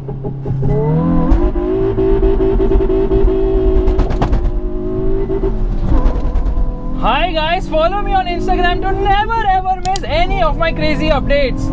Hi guys, follow me on Instagram to never ever miss any of my crazy updates.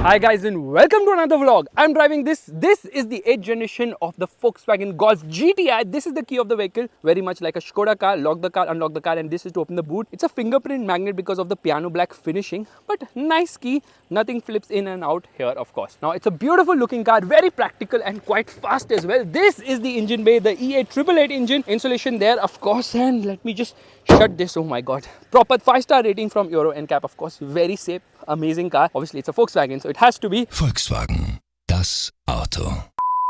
Hi guys and welcome to another vlog. I'm driving this. This is the 8th generation of the Volkswagen Golf GTI. This is the key of the vehicle, very much like a Skoda car. Lock the car, unlock the car, and this is to open the boot. It's a fingerprint magnet because of the piano black finishing, but nice key. Nothing flips in and out here, of course. Now it's a beautiful looking car, very practical and quite fast as well. This is the engine bay, the E888 engine. Insulation there, of course, and let me just shut this. Oh my god, proper 5-star rating from Euro NCAP, of course. Very safe, amazing car. Obviously it's a Volkswagen, so it has to be Volkswagen, das Auto.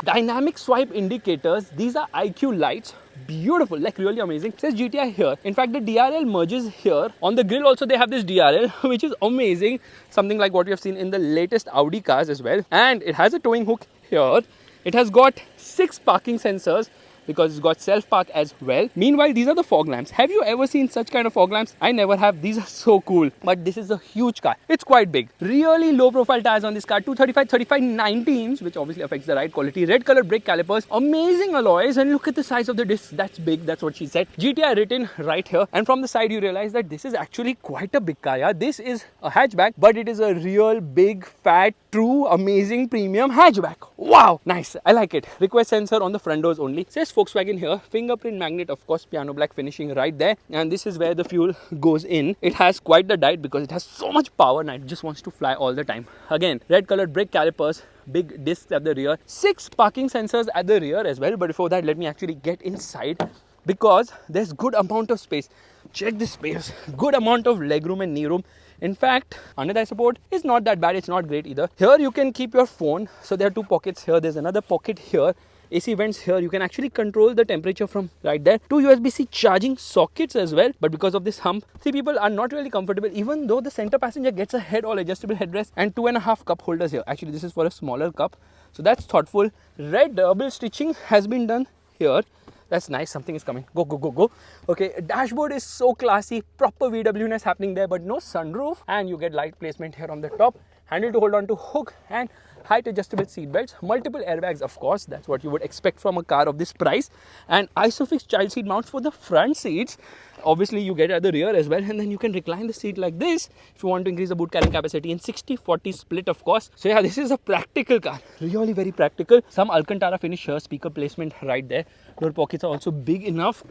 Dynamic swipe indicators. These are IQ lights. Beautiful, like really amazing. It says GTI here. In fact, the DRL merges here. On the grille also they have this DRL, which is amazing. Something like what we have seen in the latest Audi cars as well. And it has a towing hook here. It has got 6 parking sensors, because it's got self-park as well. Meanwhile, these are the fog lamps. Have you ever seen such kind of fog lamps? I never have. These are so cool. But this is a huge car. It's quite big. Really low profile tires on this car. 235 19s, which obviously affects the ride quality. Red color brake calipers. Amazing alloys. And look at the size of the disc. That's big. That's what she said. GTI written right here. And from the side, you realize that this is actually quite a big car. Yeah? This is a hatchback, but it is a real big, fat, true, amazing premium hatchback. Wow. Nice. I like it. Request sensor on the front doors only. It says Volkswagen here. Fingerprint magnet, of course, piano black finishing right there. And this is where the fuel goes in. It has quite the diet because it has so much power and it just wants to fly all the time. Again, red colored brake calipers, big discs at the rear, 6 parking sensors at the rear as well. But before that, let me actually get inside, because there's good amount of space. Check this space. Good amount of legroom and knee room. In fact, under-thigh support is not that bad. It's not great either. Here you can keep your phone. So there are 2 pockets here. There's another pocket here. AC vents here. You can actually control the temperature from right there. 2 USB-C charging sockets as well. But because of this hump, 3 people are not really comfortable, even though the center passenger gets a head-all adjustable headrest and 2.5 cup holders here. Actually, this is for a smaller cup. So that's thoughtful. Red double stitching has been done here. That's nice. Something is coming. Go, go, go, go. Okay, dashboard is so classy. Proper VW-ness happening there, but no sunroof. And you get light placement here on the top. Handle to hold on to hook and height adjustable seat belts. Multiple airbags, of course. That's what you would expect from a car of this price. And ISOFIX child seat mounts for the front seats. Obviously, you get at the rear as well. And then you can recline the seat like this if you want to increase the boot carrying capacity in 60-40 split, of course. So yeah, this is a practical car. Really very practical. Some Alcantara finish here. Speaker placement right there. Door pockets are also big enough.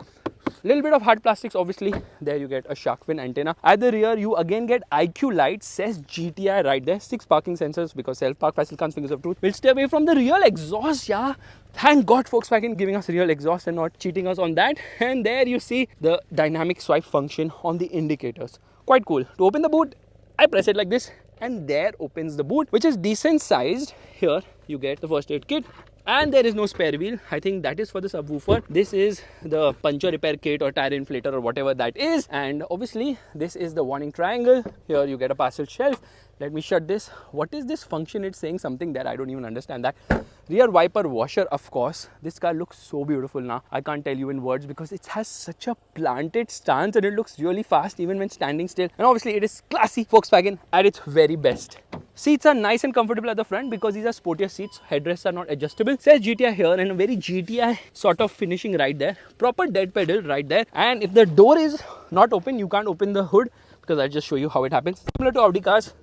Little bit of hard plastics, obviously. There you get a shark fin antenna. At the rear, you again get IQ lights, says GTI right there. 6 parking sensors, because self-park, Faisal Khan's fingers of truth. We'll stay away from the real exhaust, yeah. Thank God Volkswagen giving us real exhaust and not cheating us on that. And there you see the dynamic swipe function on the indicators. Quite cool. To open the boot, I press it like this, and there opens the boot, which is decent sized. Here you get the first aid kit. And there is no spare wheel. I think that is for the subwoofer. This is the puncture repair kit or tire inflator or whatever that is. And obviously, this is the warning triangle. Here you get a parcel shelf. Let me shut this. What is this function? It's saying something there. I don't even understand that. Rear wiper washer, of course. This car looks so beautiful now. I can't tell you in words, because it has such a planted stance and it looks really fast even when standing still. And obviously, it is classy Volkswagen at its very best. Seats are nice and comfortable at the front because these are sportier seats. Headrests are not adjustable. It says GTI here and a very GTI sort of finishing right there. Proper dead pedal right there. And if the door is not open, you can't open the hood, because I'll just show you how it happens. Similar to Audi cars,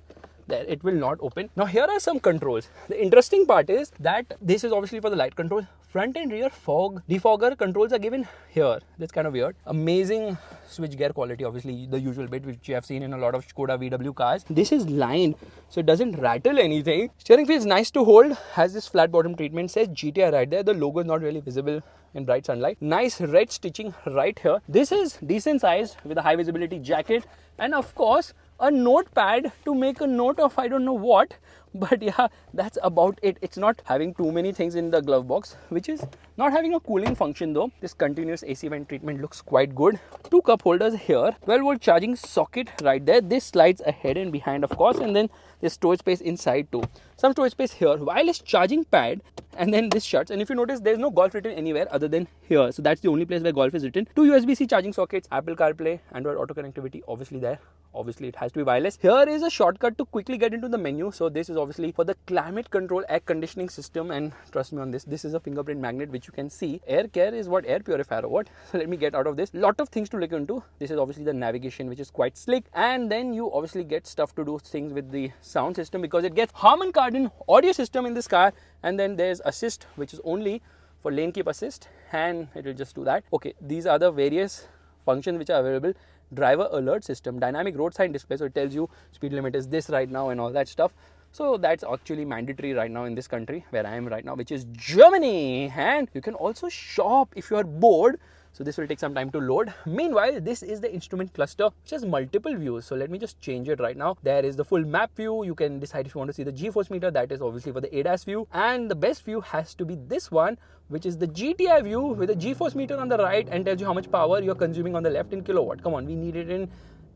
there it will not open. Now here are some controls. The interesting part is that this is obviously for the light control. Front and rear fog defogger controls are given here. That's kind of weird. Amazing switch gear quality, obviously the usual bit which you have seen in a lot of Skoda VW cars. This is lined, so it doesn't rattle anything. Steering feels nice to hold. Has this flat bottom treatment. Says GTI right there. The logo is not really visible in bright sunlight. Nice red stitching right here. This is decent size with a high visibility jacket, and of course a notepad to make a note of I don't know what. But yeah, that's about it. It's not having too many things in the glove box, which is not having a cooling function though. This continuous AC vent treatment looks quite good. 2 cup holders here. 12-volt charging socket right there. This slides ahead and behind, of course, and then there's storage space inside too. Some storage space here. Wireless charging pad and then this shuts. And if you notice, there's no golf written anywhere other than here. So that's the only place where golf is written. 2 USB-C charging sockets, Apple CarPlay, Android Auto connectivity, obviously there. Obviously it has to be wireless. Here is a shortcut to quickly get into the menu. So this is obviously for the climate control air conditioning system, and trust me on this, this is a fingerprint magnet which you can see. Air care is what? Air purifier or what? So let me get out of this. Lot of things to look into. This is obviously the navigation, which is quite slick, and then you obviously get stuff to do things with the sound system, because it gets Harman Kardon audio system in this car. And then there's assist, which is only for lane keep assist, and it will just do that. Okay, these are the various functions which are available. Driver alert system, dynamic road sign display, so it tells you speed limit is this right now and all that stuff. So that's actually mandatory right now in this country where I am right now, which is Germany. And you can also shop if you are bored. So this will take some time to load. Meanwhile, this is the instrument cluster, which has multiple views. So let me just change it right now. There is the full map view. You can decide if you want to see the G-force meter. That is obviously for the ADAS view. And the best view has to be this one, which is the GTI view with a G-force meter on the right and tells you how much power you're consuming on the left in kilowatt. Come on, we need it in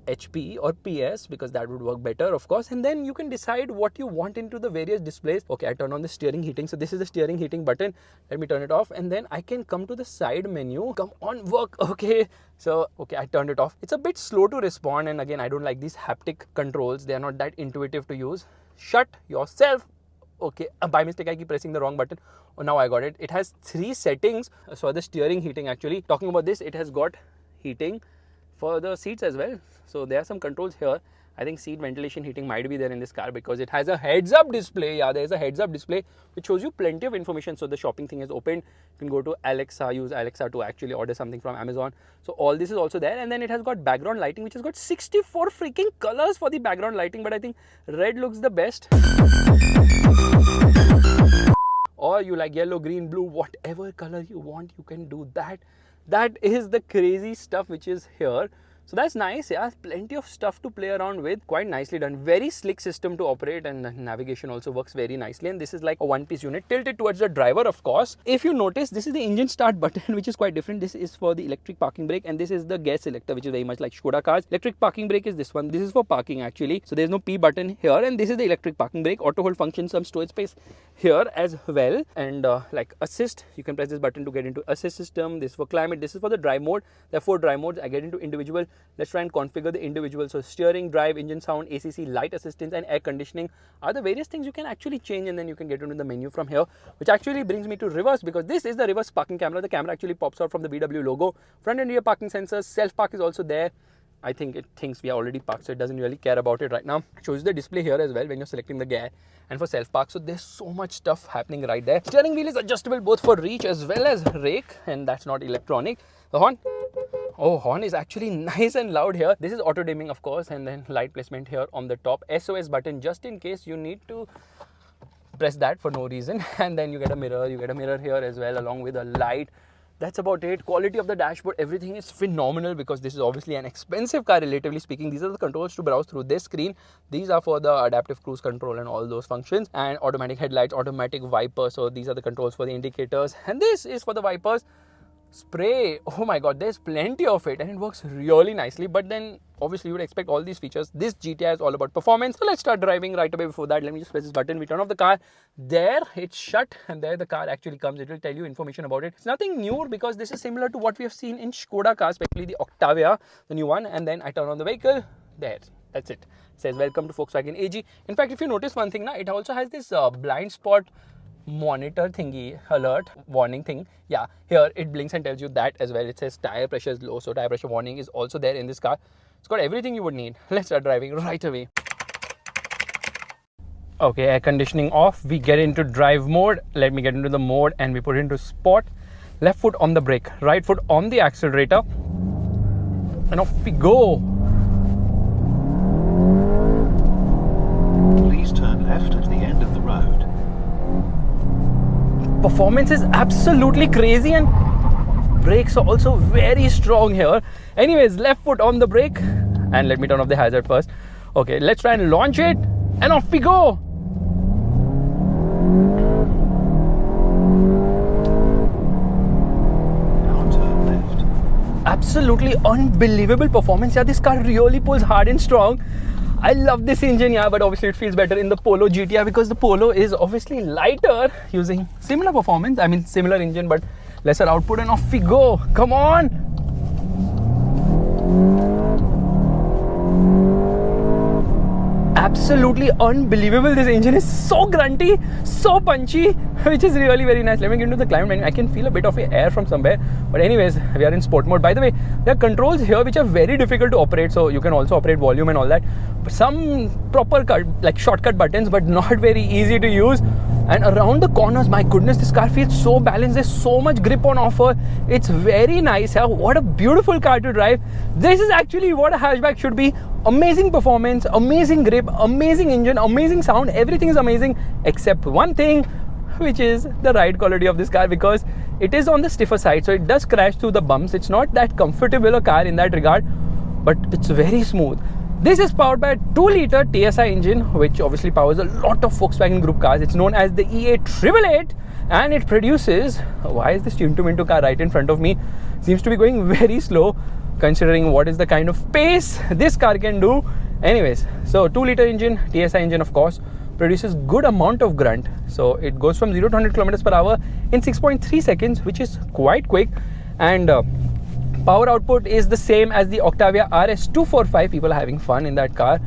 HP or PS because that would work better, of course. And then you can decide what you want into the various displays. Okay, I turn on the steering heating. So this is the steering heating button. Let me turn it off, and then I can come to the side menu. Come on, work. Okay, so okay, I turned it off. It's a bit slow to respond, and again, I don't like these haptic controls. They are not that intuitive to use. Shut yourself. Okay, by mistake I keep pressing the wrong button. Oh, now I got it. It has 3 settings. So the steering heating, actually talking about this, it has got heating for the seats as well. So there are some controls here. I think seat ventilation heating might be there in this car because it has a heads-up display. Yeah, there's a heads-up display which shows you plenty of information. So the shopping thing is opened. You can go to Alexa, use Alexa to actually order something from Amazon. So all this is also there. And then it has got background lighting, which has got 64 freaking colors for the background lighting. But I think red looks the best. Or you like yellow, green, blue, whatever color you want, you can do that. That is the crazy stuff which is here. So that's nice, yeah, plenty of stuff to play around with, quite nicely done. Very slick system to operate, and the navigation also works very nicely. And this is like a one-piece unit tilted towards the driver, of course. If you notice, this is the engine start button, which is quite different. This is for the electric parking brake, and this is the gear selector, which is very much like Skoda cars. Electric parking brake is this one. This is for parking actually. So there's no P button here, and this is the electric parking brake. Auto hold function, some storage space here as well. And like assist, you can press this button to get into assist system. This is for climate. This is for the drive mode. There are 4 drive modes. I get into individual. Let's try and configure the individual. So steering, drive, engine sound, ACC, light assistance, and air conditioning are the various things you can actually change, and then you can get into the menu from here, which actually brings me to reverse, because this is the reverse parking camera. The camera actually pops out from the VW logo. Front and rear parking sensors. Self park is also there. I think it thinks we are already parked, so it doesn't really care about it right now. It shows the display here as well when you're selecting the gear and for self park. So there's so much stuff happening right there. Steering wheel is adjustable both for reach as well as rake, and that's not electronic. The horn. Oh, horn is actually nice and loud here. This is auto dimming, of course, and then light placement here on the top. SOS button, just in case you need to press that for no reason. And then you get a mirror. You get a mirror here as well, along with a light. That's about it. Quality of the dashboard, everything is phenomenal, because this is obviously an expensive car, relatively speaking. These are the controls to browse through this screen. These are for the adaptive cruise control and all those functions, and automatic headlights, automatic wiper. So these are the controls for the indicators, and this is for the wipers. Spray, oh my god, there's plenty of it, and it works really nicely. But then obviously you would expect all these features. This GTI is all about performance. So let's start driving right away. Before that, let me just press this button. We turn off the car. There it's shut, and there the car actually comes. It will tell you information about it. It's nothing new, because this is similar to what we have seen in Skoda cars, especially the Octavia, the new one. And then I turn on the vehicle. There, that's it. It says welcome to Volkswagen AG. In fact, if you notice one thing now, it also has this blind spot monitor thingy, alert warning thing. Yeah, here it blinks and tells you that as well. It says tire pressure is low, so tire pressure warning is also there in this car. It's got everything you would need. Let's start driving right away. Okay, air conditioning off. We get into drive mode. Let me get into the mode, and we put it into sport. Left foot on the brake, right foot on the accelerator, and off we go. Please turn left at the end of the road. Performance is absolutely crazy, and brakes are also very strong here. Anyways, left foot on the brake, and let me turn off the hazard first. Okay, let's try and launch it, and off we go. Now turn left. Absolutely unbelievable performance. Yeah, this car really pulls hard and strong. I love this engine, yeah, but obviously it feels better in the Polo GTI because the Polo is obviously lighter, using similar performance, I mean similar engine but lesser output, and off we go. Come on. Absolutely unbelievable. This engine is so grunty, so punchy, which is really very nice. Let me get into the climate menu. I can feel a bit of air from somewhere, but anyways, we are in sport mode. By the way, there are controls here which are very difficult to operate, so you can also operate volume and all that, but some proper like shortcut buttons, but not very easy to use. And around the corners, my goodness, this car feels so balanced. There's so much grip on offer. It's very nice. What a beautiful car to drive. This is actually what a hatchback should be. Amazing performance, amazing grip, amazing engine, amazing sound. Everything is amazing except one thing, which is the ride quality of this car, because it is on the stiffer side, so it does crash through the bumps. It's not that comfortable a car in that regard, but it's very smooth. This is powered by a 2-liter TSI engine, which obviously powers a lot of Volkswagen Group cars. It's known as the E8888, and it produces... Why is this Chintu car right in front of me? Seems to be going very slow, considering what is the kind of pace this car can do. Anyways, so 2-liter engine, TSI engine of course, produces good amount of grunt. So it goes from 0 to 100 kilometers per hour in 6.3 seconds, which is quite quick. And power output is the same as the Octavia RS 245. People are having fun in that car.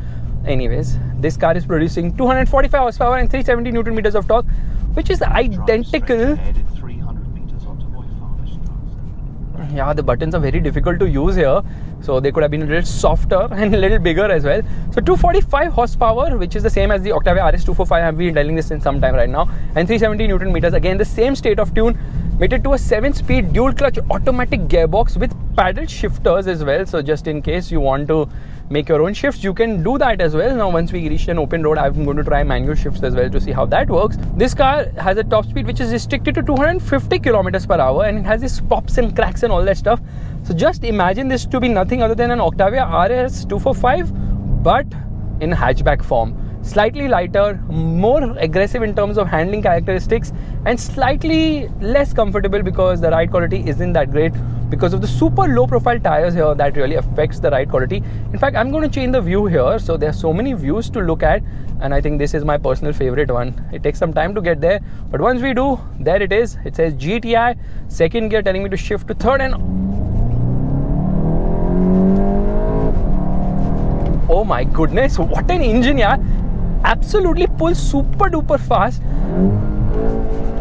Anyways, this car is producing 245 horsepower and 370 Newton meters of torque, which is identical. Yeah, the buttons are very difficult to use here, so they could have been a little softer and a little bigger as well. So 245 horsepower, which is the same as the Octavia RS 245. I've been telling this in some time right now. And 370 Newton meters, again the same state of tune, mated to a 7-speed dual clutch automatic gearbox with paddle shifters as well. So just in case you want to make your own shifts, you can do that as well. Now once we reach an open road, I'm going to try manual shifts as well to see how that works. This car has a top speed which is restricted to 250 kilometers per hour, and it has this pops and cracks and all that stuff. So just imagine this to be nothing other than an Octavia RS 245 but in hatchback form. Slightly lighter, more aggressive in terms of handling characteristics, and slightly less comfortable because the ride quality isn't that great because of the super low profile tires here. That really affects the ride quality. In fact, I'm going to change the view here. So there are so many views to look at, and I think this is my personal favorite one. It takes some time to get there, but once we do, there it is. It says GTI, second gear telling me to shift to third, and oh my goodness, what an engine, yeah. Absolutely pulls super duper fast,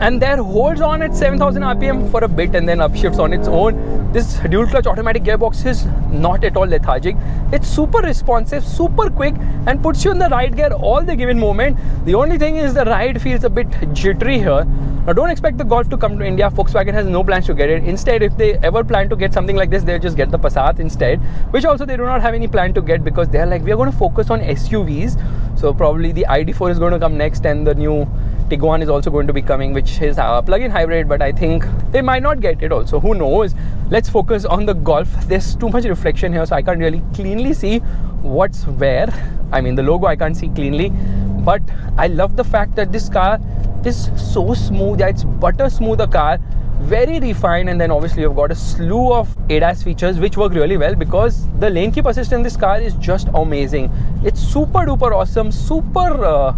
and there holds on at 7000 rpm for a bit and then upshifts on its own. This dual clutch automatic gearbox is not at all lethargic. It's super responsive, super quick, and puts you in the right gear all the given moment. The only thing is the ride feels a bit jittery here. Now don't expect the Golf to come to India. Volkswagen has no plans to get it. Instead, if they ever plan to get something like this, they'll just get the Passat instead, which also they do not have any plan to get because they're like, we are going to focus on SUVs. So probably the ID4 is going to come next, and the new Tiguan is also going to be coming, which is a plug-in hybrid, but I think they might not get it also. Who knows? Let's focus on the Golf. There's too much reflection here, so I can't really cleanly see what's where. I mean, the logo I can't see cleanly, but I love the fact that this car is so smooth. Yeah, it's butter smooth a car, very refined, and then obviously you've got a slew of ADAS features which work really well because the lane keep assist in this car is just amazing. It's super duper awesome, super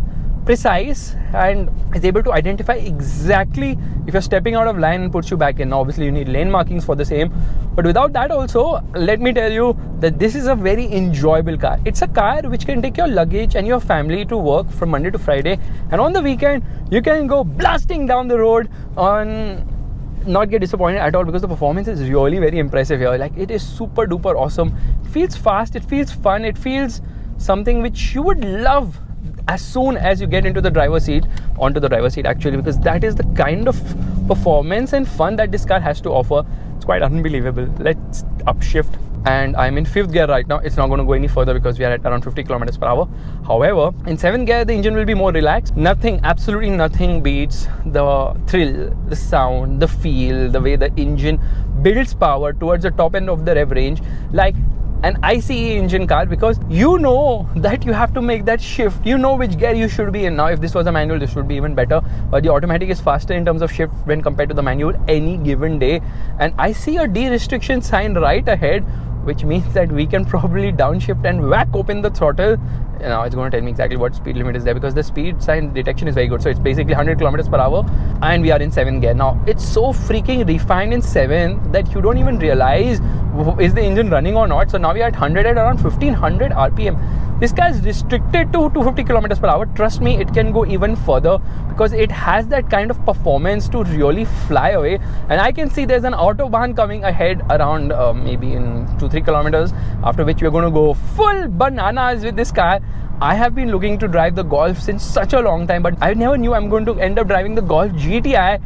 precise, and is able to identify exactly if you're stepping out of line and puts you back in. Now obviously you need lane markings for the same, but without that also, let me tell you that this is a very enjoyable car. It's a car which can take your luggage and your family to work from Monday to Friday, and on the weekend you can go blasting down the road on not get disappointed at all because the performance is really very impressive here. Like, it is super duper awesome. It feels fast, it feels fun, it feels something which you would love as soon as you get into the driver's seat, onto the driver's seat actually, because that is the kind of performance and fun that this car has to offer. It's quite unbelievable. Let's upshift, and I'm in 5th gear right now. It's not going to go any further because we are at around 50 kilometers per hour. However, in 7th gear the engine will be more relaxed. Nothing, absolutely nothing beats the thrill, the sound, the feel, the way the engine builds power towards the top end of the rev range like an ICE engine car, because you know that you have to make that shift. You know which gear you should be in. Now if this was a manual, this would be even better, but the automatic is faster in terms of shift when compared to the manual any given day. And I see a de-restriction sign right ahead, which means that we can probably downshift and whack open the throttle. Now it's going to tell me exactly what speed limit is there, because the speed sign detection is very good. So it's basically 100 kilometers per hour, and we are in 7th gear. Now it's so freaking refined in 7 that you don't even realize is the engine running or not. So now we are at 100 at around 1500 RPM. This car is restricted to 250 kilometers per hour. Trust me, it can go even further because it has that kind of performance to really fly away. And I can see there's an autobahn coming ahead around maybe in 2-3 kilometers, after which we're going to go full bananas with this car. I have been looking to drive the Golf since such a long time, but I never knew I'm going to end up driving the Golf GTI,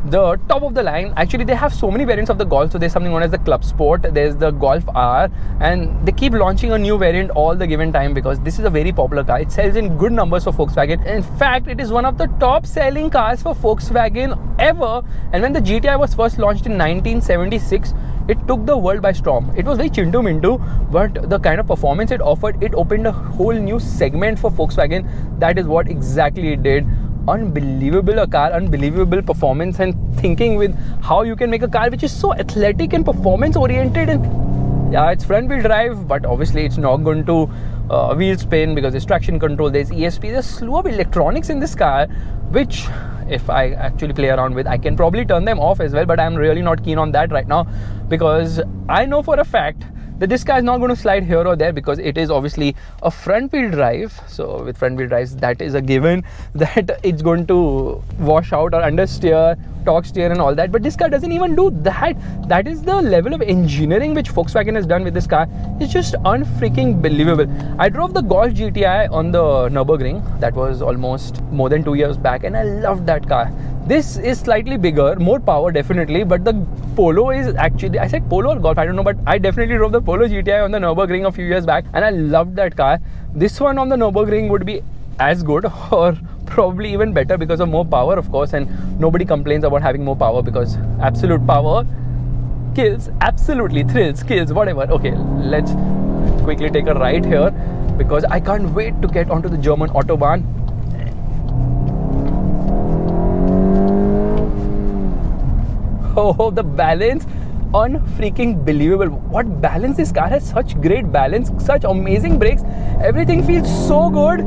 the top of the line. Actually, they have so many variants of the Golf. So there's something known as the Club Sport, there's the Golf R, and they keep launching a new variant all the given time because this is a very popular car. It sells in good numbers for Volkswagen. In fact, it is one of the top selling cars for Volkswagen ever. And when the GTI was first launched in 1976, it took the world by storm. It was very chintu mintu, but the kind of performance it offered, it opened a whole new segment for Volkswagen. That is what exactly it did. Unbelievable a car, unbelievable performance, and thinking with how you can make a car which is so athletic and performance oriented. And yeah, it's front wheel drive, but obviously it's not going to wheel spin because there's traction control, there's ESP, there's a slew of electronics in this car, which if I actually play around with, I can probably turn them off as well, but I'm really not keen on that right now because I know for a fact that this car is not going to slide here or there because it is obviously a front wheel drive. So with front wheel drives, that is a given that it's going to wash out or understeer, torque steer and all that. But this car doesn't even do that. That is the level of engineering which Volkswagen has done with this car. It's just unfreaking believable. I drove the Golf GTI on the Nürburgring. That was almost more than 2 years back, and I loved that car. This is slightly bigger, more power definitely, but the Polo is actually, I said Polo or Golf, I don't know, but I definitely drove the Polo GTI on the Nürburgring a few years back and I loved that car. This one on the Nürburgring would be as good or probably even better because of more power, of course, and nobody complains about having more power because absolute power kills, absolutely thrills, kills, whatever. Okay, let's quickly take a ride here because I can't wait to get onto the German Autobahn. Oh, the balance, unfreaking believable. What balance this car has, such great balance, such amazing brakes. Everything feels so good.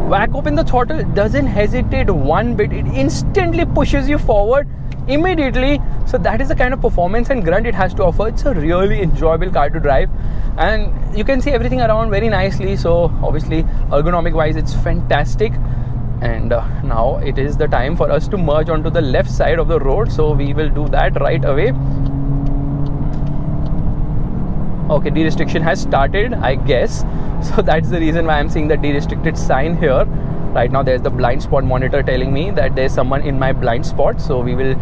Whack open the throttle, doesn't hesitate one bit. It instantly pushes you forward immediately. So that is the kind of performance and grunt it has to offer. It's a really enjoyable car to drive, and you can see everything around very nicely. So obviously ergonomic wise, it's fantastic. And now it is the time for us to merge onto the left side of the road, so we will do that right away. Okay, de-restriction has started, I guess, so that's the reason why I'm seeing the de-restricted sign here. Right now there's the blind spot monitor telling me that there's someone in my blind spot, so we will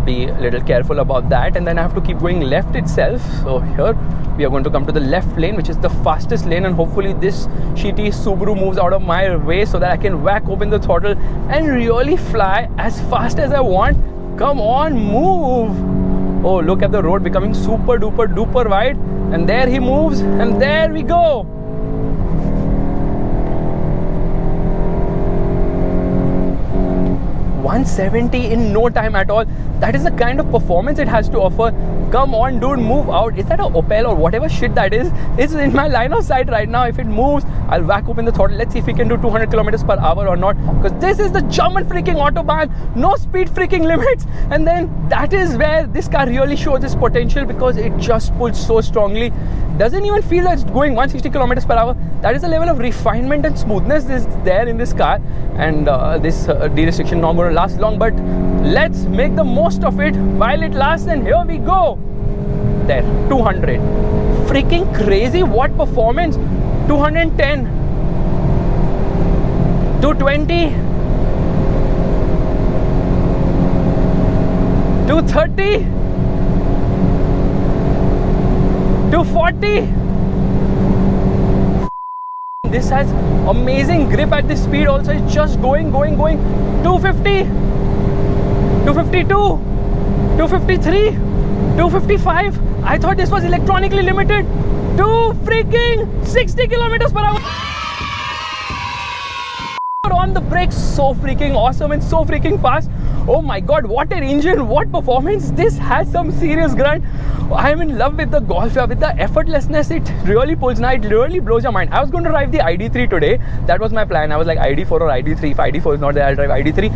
be a little careful about that. And then I have to keep going left itself. So here we are going to come to the left lane, which is the fastest lane, and hopefully this shitty Subaru moves out of my way so that I can whack open the throttle and really fly as fast as I want. Come on, move. Oh, look at the road becoming super duper duper wide, and there he moves, and there we go. 170 in no time at all. That is the kind of performance it has to offer. Come on, dude, move out. Is that a Opel or whatever shit that is? It's in my line of sight right now. If it moves, I'll whack open the throttle. Let's see if we can do 200 kilometers per hour or not, because this is the German freaking Autobahn, no speed freaking limits. And then that is where this car really shows its potential, because it just pulls so strongly. Doesn't even feel that it's going 160 kilometers per hour. That is the level of refinement and smoothness is there in this car. And this de-restriction not going to last long, but let's make the most of it while it lasts. And here we go. There, 200. Freaking crazy. What performance. 210, 220, 230, 240. This has amazing grip at this speed also. It's just going. 250, 252, 253, 255. I thought this was electronically limited. 260 kilometers per hour. On the brakes, so freaking awesome and so freaking fast. Oh my god, what an engine, what performance. This has some serious grunt. I'm in love with the Golf, with the effortlessness it really pulls now. It really blows your mind. I was going to drive the ID3 today. That was my plan. I was like ID4 or ID3. If ID4 is not there, I'll drive ID3.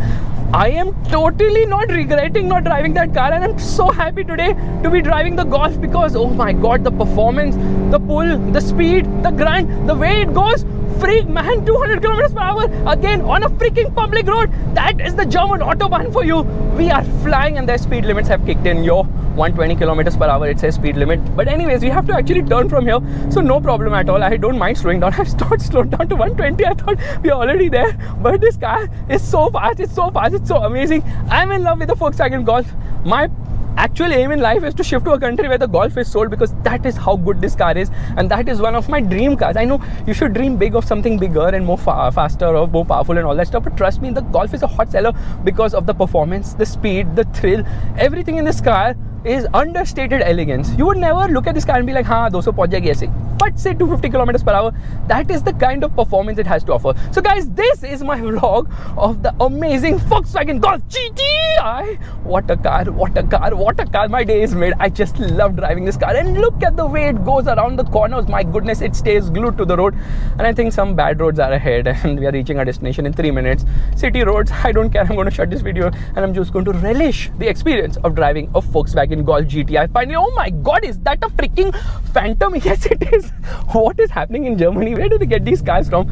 I am totally not regretting not driving that car, and I'm so happy today to be driving the Golf because, oh my god, the performance, the pull, the speed, the grind, the way it goes, freak man, 200 kilometers per hour again on a freaking public road. That is the German autobahn for you. We are flying and their speed limits have kicked in. Yo, 120 kilometers per hour, it says speed limit. But anyways, we have to actually turn from here, so no problem at all. I don't mind slowing down. I've slowed down to 120. I thought we are already there, but this car is so fast. It's so fast. It's so amazing. I'm in love with the Volkswagen Golf. My actual aim in life is to shift to a country where the Golf is sold, because that is how good this car is, and that is one of my dream cars. I know you should dream big of something bigger and more faster or more powerful and all that stuff, but trust me, the Golf is a hot seller because of the performance, the speed, the thrill. Everything in this car is understated elegance. You would never look at this car and be like, हाँ 200 पहुंच जाएगी ऐसे. But say 250 kilometers per hour, that is the kind of performance it has to offer. So guys, this is my vlog of the amazing Volkswagen Golf GTI. What a car, what a car, what a car. My day is made. I just love driving this car, and look at the way it goes around the corners. My goodness, it stays glued to the road. And I think some bad roads are ahead and we are reaching our destination in 3 minutes. City roads, I don't care. I'm going to shut this video and I'm just going to relish the experience of driving a Volkswagen Golf GTI. Finally, oh my god, is that a freaking Phantom? Yes, it is. What is happening in Germany? Where do they get these cars from?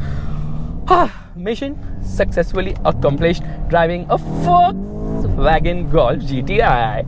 Mission successfully accomplished, driving a Volkswagen Golf GTI.